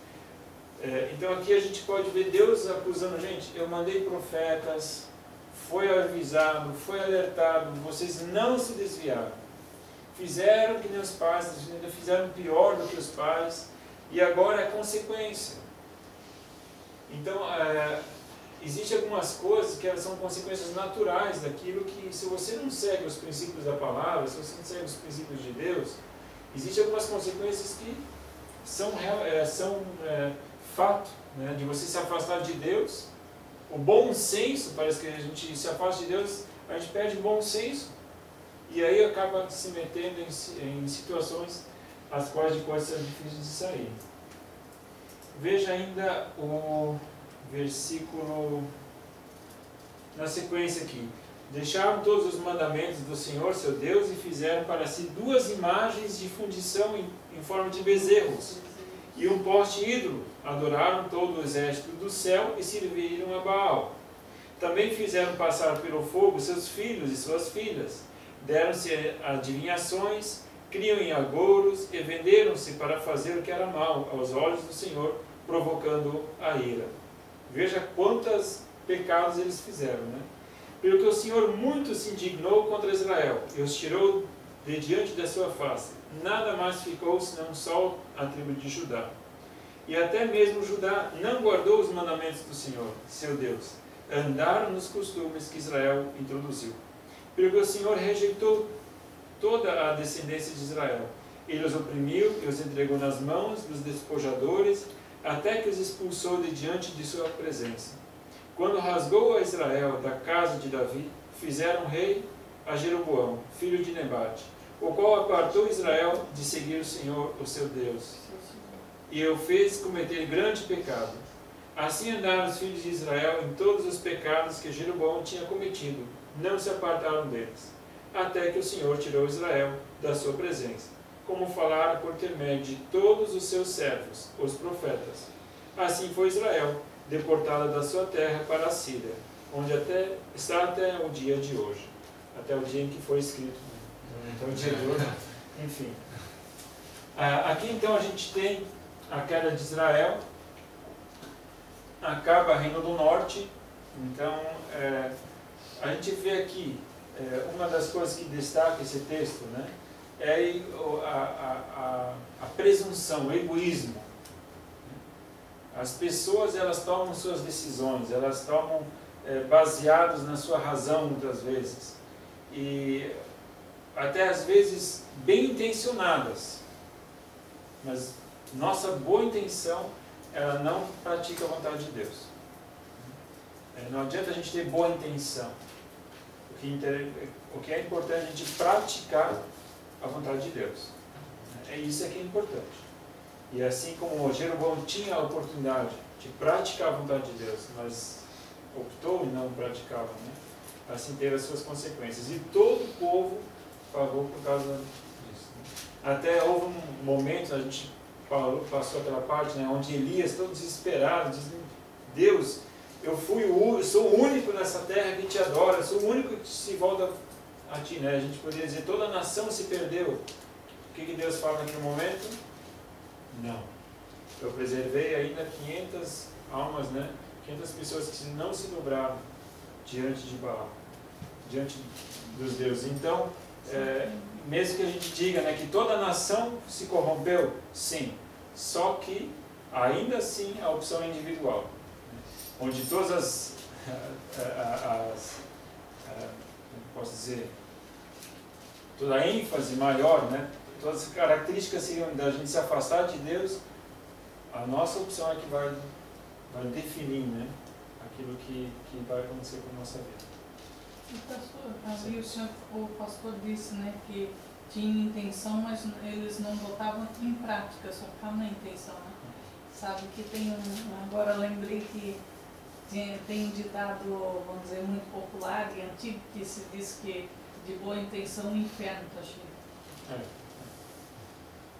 Então aqui a gente pode ver Deus acusando: gente, eu mandei profetas, foi avisado, foi alertado, vocês não se desviaram. Fizeram que nem os pais, ainda fizeram pior do que os pais, e agora é consequência. Então, existem algumas coisas que elas são consequências naturais daquilo que, se você não segue os princípios da palavra, se você não segue os princípios de Deus, existem algumas consequências que são fato, né, de você se afastar de Deus. O bom senso, parece que a gente se afasta de Deus, a gente perde o bom senso, e aí acaba se metendo em situações as quais depois são difíceis de sair. Veja ainda o versículo na sequência aqui. Deixaram todos os mandamentos do Senhor seu Deus e fizeram para si 2 imagens de fundição em forma de bezerros e um poste ídolo. Adoraram todo o exército do céu e serviram a Baal. Também fizeram passar pelo fogo seus filhos e suas filhas. deram-se adivinhações, criam em agouros e venderam-se para fazer o que era mal aos olhos do Senhor, provocando a ira. Veja quantos pecados eles fizeram, né? Pelo que o Senhor muito se indignou contra Israel e os tirou de diante da sua face. Nada mais ficou senão só a tribo de Judá. E até mesmo Judá não guardou os mandamentos do Senhor, seu Deus. Andaram nos costumes que Israel introduziu. Pelo que o Senhor rejeitou toda a descendência de Israel. Ele os oprimiu e os entregou nas mãos dos despojadores, até que os expulsou de diante de sua presença. Quando rasgou a Israel da casa de Davi, fizeram rei a Jeroboão, filho de Nebate, o qual apartou Israel de seguir o Senhor, o seu Deus, e o fez cometer grande pecado. Assim andaram os filhos de Israel em todos os pecados que Jeroboão tinha cometido, não se apartaram deles, até que o Senhor tirou Israel da sua presença, como falara por intermédio de todos os seus servos, os profetas. Assim foi Israel deportada da sua terra para a Síria, onde está até o dia de hoje, até o dia em que foi escrito. Então, o dia de hoje, enfim. Aqui então a gente tem a queda de Israel, acaba o Reino do Norte. Então a gente vê aqui uma das coisas que destaca esse texto, né, é a presunção, o egoísmo. As pessoas, elas tomam suas decisões, elas tomam baseadas na sua razão muitas vezes, e até às vezes bem intencionadas, mas nossa boa intenção, ela não pratica a vontade de Deus. Não adianta a gente ter boa intenção. O que é importante é a gente praticar a vontade de Deus. É isso que é importante. E assim como Jeroboão tinha a oportunidade de praticar a vontade de Deus, mas optou em não praticá-la, né? Assim teve as suas consequências. E todo o povo pagou por causa disso, né? Até houve um momento, a gente passou aquela parte, né, onde Elias, todo desesperado, diz: Deus, eu sou o único nessa terra que te adora, eu sou o único que se volta a ti, né? A gente poderia dizer, toda a nação se perdeu. O que Deus fala naquele momento? Não. Eu preservei ainda 500 almas, né? 500 pessoas que não se dobraram diante de Baal, diante dos deuses. Então, mesmo que a gente diga, né, que toda a nação se corrompeu, sim. Só que, ainda assim, a opção é individual, onde todas posso dizer, toda a ênfase maior, né, todas as características seriam da gente se afastar de Deus, a nossa opção é que vai definir, né, aquilo que vai acontecer com a nossa vida. Pastor, o pastor disse, né, que tinha intenção, mas eles não botavam em prática, só ficavam na intenção, né? Sabe que tem agora lembrei que tem um ditado, vamos dizer, muito popular e antigo, que se diz que de boa intenção o inferno está cheio.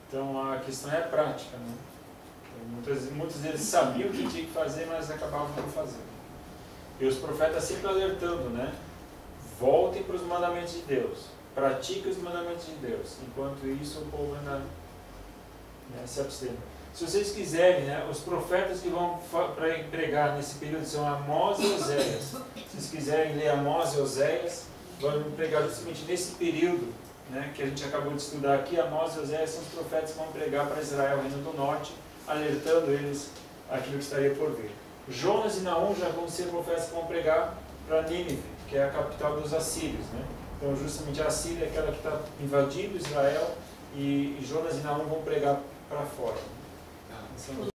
Então a questão é a prática, né? Muitos deles sabiam o que tinha que fazer, mas acabavam não fazendo. E os profetas sempre alertando, né? Voltem para os mandamentos de Deus, pratiquem os mandamentos de Deus. Enquanto isso, o povo ainda, né, se abstém. Se vocês quiserem, né, os profetas que vão pregar nesse período são Amós e Oséias. Se vocês quiserem ler Amós e Oséias, vão pregar justamente nesse período, né, que a gente acabou de estudar aqui. Amós e Oséias são os profetas que vão pregar para Israel, Reino do Norte, alertando eles aquilo que estaria por vir. Jonas e Naum já vão ser profetas que vão pregar para Nínive, que é a capital dos assírios, né? Então, justamente a Síria é aquela que está invadindo Israel, e Jonas e Naum vão pregar para fora.